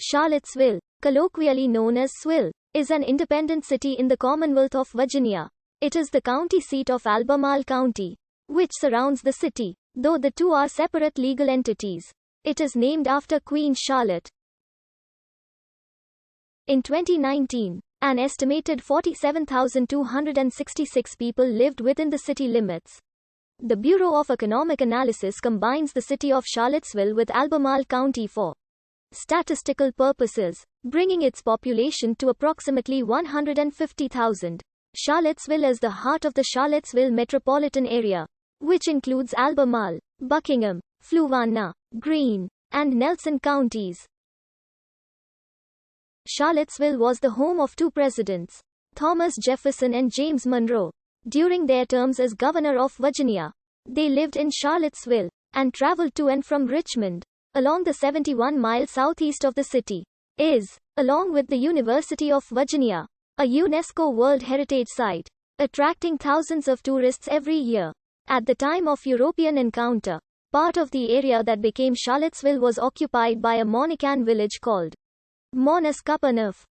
Charlottesville, colloquially known as Swill, is an independent city in the Commonwealth of Virginia. It is the county seat of Albemarle County, which surrounds the city, though the two are separate legal entities. It is named after Queen Charlotte. In 2019, an estimated 47,266 people lived within the city limits. The Bureau of Economic Analysis combines the city of Charlottesville with Albemarle County for statistical purposes, bringing its population to approximately 150,000. Charlottesville is the heart of the Charlottesville metropolitan area, which includes Albemarle, Buckingham, Fluvanna, Greene, and Nelson counties. Charlottesville was the home of two presidents, Thomas Jefferson and James Monroe. During their terms as governor of Virginia, they lived in Charlottesville and traveled to and from Richmond, along the 71 miles southeast of the city, along with the University of Virginia, a UNESCO World Heritage Site, attracting thousands of tourists every year. At the time of European encounter, part of the area that became Charlottesville was occupied by a Monacan village called Monaskapaneuf.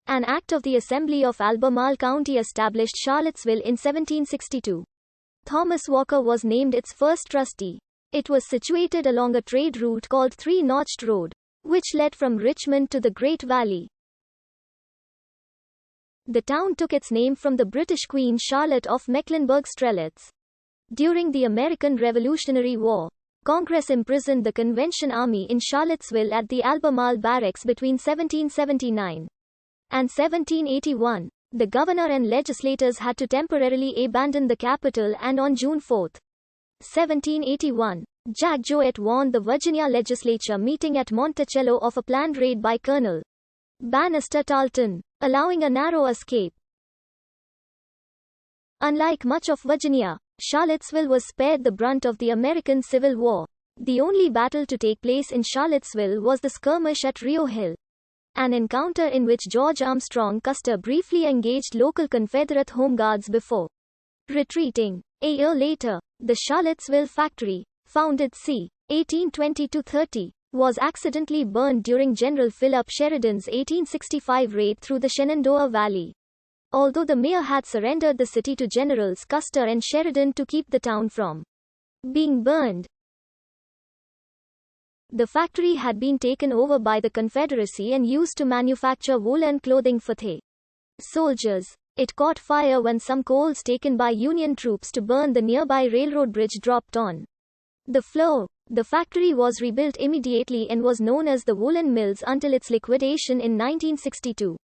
An act of the Assembly of Albemarle County established Charlottesville in 1762. Thomas Walker was named its first trustee. It was situated along a trade route called Three-Notched Road, which led from Richmond to the Great Valley. The town took its name from the British Queen Charlotte of Mecklenburg-Strelitz. During the American Revolutionary War, Congress imprisoned the Convention Army in Charlottesville at the Albemarle Barracks between 1779 and 1781. The governor and legislators had to temporarily abandon the capital, and on June 4, 1781, Jack Jowett warned the Virginia legislature meeting at Monticello of a planned raid by Colonel Banastre Tarleton, allowing a narrow escape. Unlike much of Virginia, Charlottesville was spared the brunt of the American Civil War. The only battle to take place in Charlottesville was the skirmish at Rio Hill, an encounter in which George Armstrong Custer briefly engaged local Confederate home guards before retreating. A year later, the Charlottesville factory, founded c. 1820-30, was accidentally burned during General Philip Sheridan's 1865 raid through the Shenandoah Valley. Although the mayor had surrendered the city to Generals Custer and Sheridan to keep the town from being burned, the factory had been taken over by the Confederacy and used to manufacture woolen clothing for the soldiers. It caught fire when some coals taken by Union troops to burn the nearby railroad bridge dropped on the floor. The factory was rebuilt immediately and was known as the Woolen Mills until its liquidation in 1962.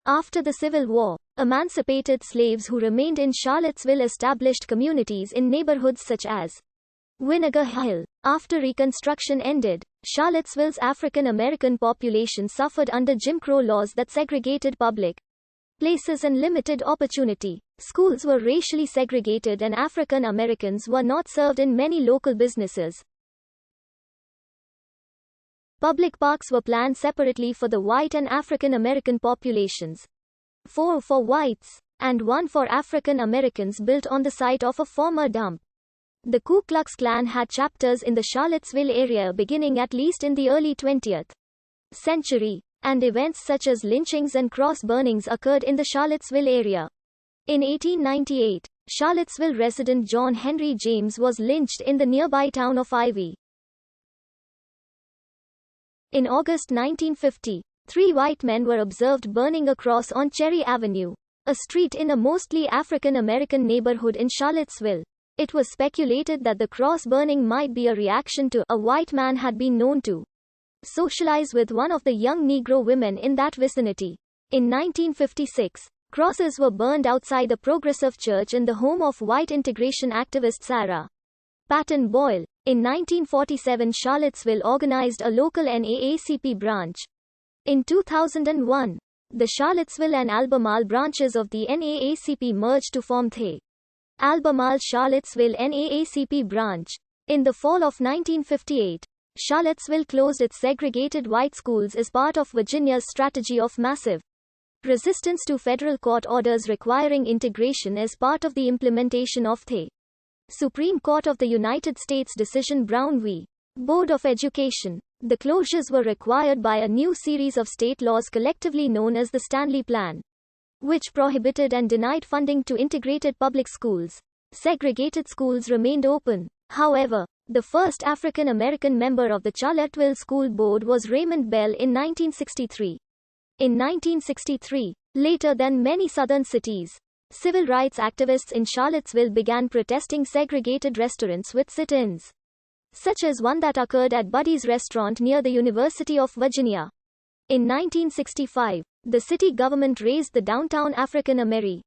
After the Civil War, emancipated slaves who remained in Charlottesville established communities in neighborhoods such as Vinegar Hill. After Reconstruction ended, Charlottesville's African American population suffered under Jim Crow laws that segregated public places and limited opportunity. Schools were racially segregated and African Americans were not served in many local businesses. Public parks were planned separately for the white and African American populations. 4 for whites, and 1 for African Americans built on the site of a former dump. The Ku Klux Klan had chapters in the Charlottesville area beginning at least in the early 20th century, and events such as lynchings and cross burnings occurred in the Charlottesville area. In 1898, Charlottesville resident John Henry James was lynched in the nearby town of Ivy. In August 1950, 3 white men were observed burning a cross on Cherry Avenue, a street in a mostly African American neighborhood in Charlottesville. It was speculated that the cross burning might be a reaction to a white man had been known to socialize with one of the young Negro women in that vicinity. In 1956, crosses were burned outside the Progressive Church in the home of white integration activist Sarah Patton Boyle. In 1947, Charlottesville organized a local NAACP branch. In 2001, the Charlottesville and Albemarle branches of the NAACP merged to form the Albemarle-Charlottesville NAACP branch. In the fall of 1958, Charlottesville closed its segregated white schools as part of Virginia's strategy of massive resistance to federal court orders requiring integration as part of the implementation of the Supreme Court of the United States decision Brown v. Board of Education. The closures were required by a new series of state laws collectively known as the Stanley Plan, which prohibited and denied funding to integrated public schools. Segregated schools remained open. However, the first African American member of the Charlottesville School Board was Raymond Bell in 1963. In 1963, later than many southern cities, civil rights activists in Charlottesville began protesting segregated restaurants with sit-ins, such as one that occurred at Buddy's restaurant near the University of Virginia. In 1965, the city government razed the downtown African American